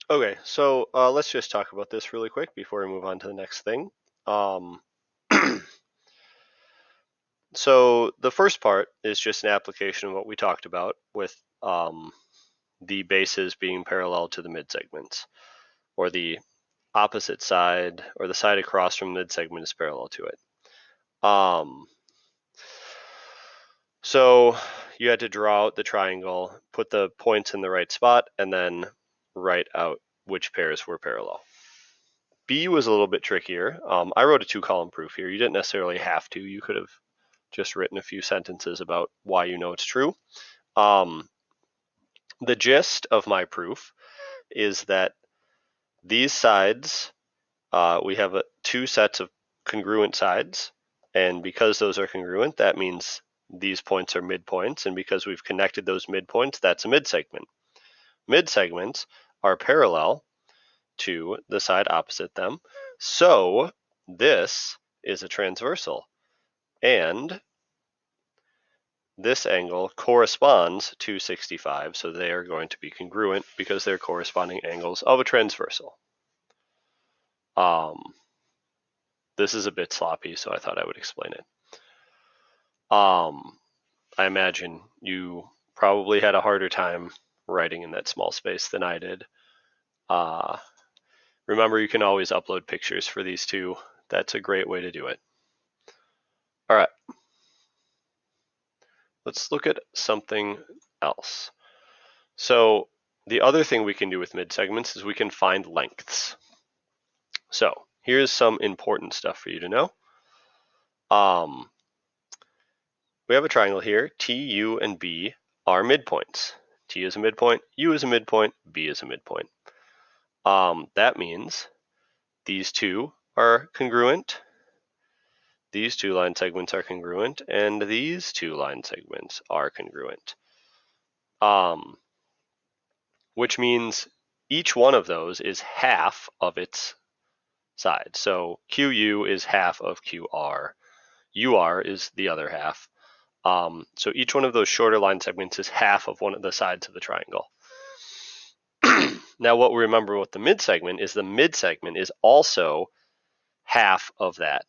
Okay, so let's just talk about this really quick before we move on to the next thing. Um, so the first part is just an application of what we talked about with the bases being parallel to the midsegments, or the opposite side, or the side across from midsegment is parallel to it. So you had to draw out the triangle, put the points in the right spot, and then write out which pairs were parallel. B was a little bit trickier. I wrote a 2-column proof here. You didn't necessarily have to. You could have just written a few sentences about why you know it's true. The gist of my proof is that these sides, we have two sets of congruent sides, and because those are congruent, that means these points are midpoints, and because we've connected those midpoints, that's a midsegment. Midsegments are parallel to the side opposite them, so this is a transversal, and this angle corresponds to 65, so they are going to be congruent because they're corresponding angles of a transversal. This is a bit sloppy, so I thought I would explain it. I imagine you probably had a harder time writing in that small space than I did. Remember, you can always upload pictures for these two. That's a great way to do it. All right. Let's look at something else. So the other thing we can do with midsegments is we can find lengths. So here's some important stuff for you to know. We have a triangle here. T, U, and B are midpoints. T is a midpoint, U is a midpoint, B is a midpoint. That means these two are congruent, these two line segments are congruent, and these two line segments are congruent. Which means each one of those is half of its side. So QU is half of QR. UR is the other half. So each one of those shorter line segments is half of one of the sides of the triangle. Now what we remember with the midsegment is the midsegment is also half of that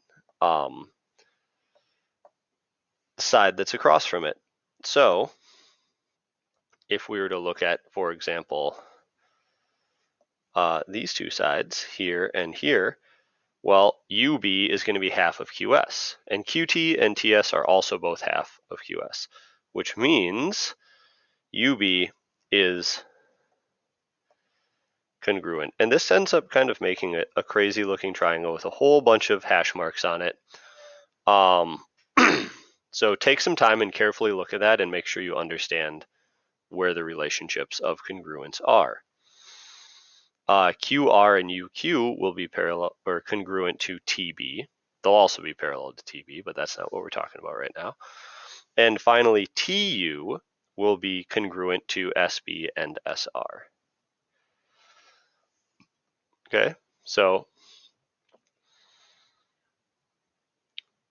side that's across from it. So if we were to look at, for example, these two sides here and here, well, UB is going to be half of QS, and QT and TS are also both half of QS, which means UB is congruent. And this ends up kind of making it a crazy looking triangle with a whole bunch of hash marks on it. So take some time and carefully look at that and make sure you understand where the relationships of congruence are. QR and UQ will be parallel or congruent to TB. They'll also be parallel to TB, but that's not what we're talking about right now. And finally, TU will be congruent to SB and SR. Okay, so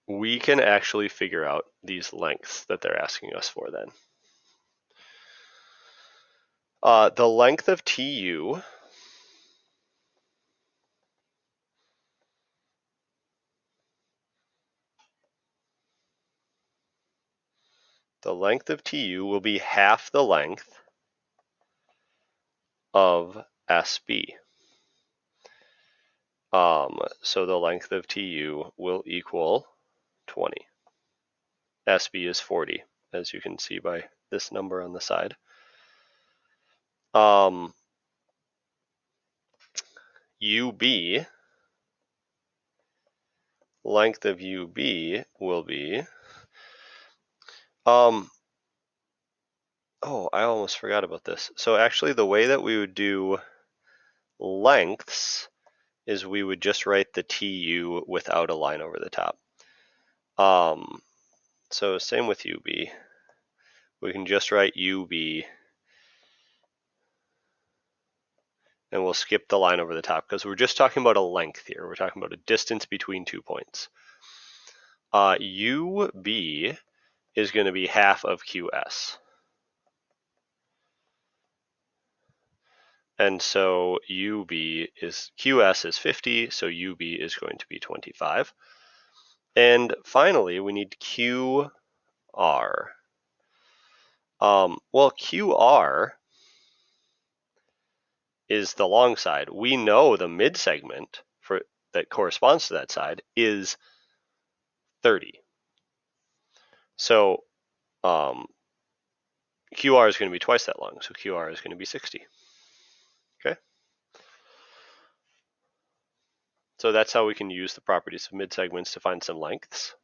we can actually figure out these lengths that they're asking us for then. The length of TU will be half the length of SB. So the length of TU will equal 20. SB is 40, as you can see by this number on the side. UB, length of UB will be, oh, I almost forgot about this. So actually the way that we would do lengths is we would just write the TU without a line over the top. So same with UB. We can just write UB and we'll skip the line over the top because we're just talking about a length here. We're talking about a distance between 2 points. UB is going to be half of QS. And so QS is 50, so UB is going to be 25. And finally, we need QR. Well, QR is the long side. We know the mid segment that corresponds to that side is 30. So QR is going to be twice that long, so QR is going to be 60. Okay. So that's how we can use the properties of mid-segments to find some lengths.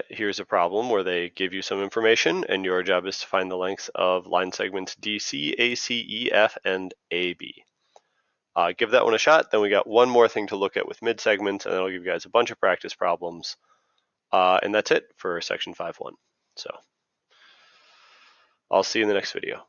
Here's a problem where they give you some information, and your job is to find the length of line segments DC, AC, E, F, and AB. Give that one a shot. Then we got one more thing to look at with mid-segments, and I'll give you guys a bunch of practice problems. And that's it for section 5.1. So I'll see you in the next video.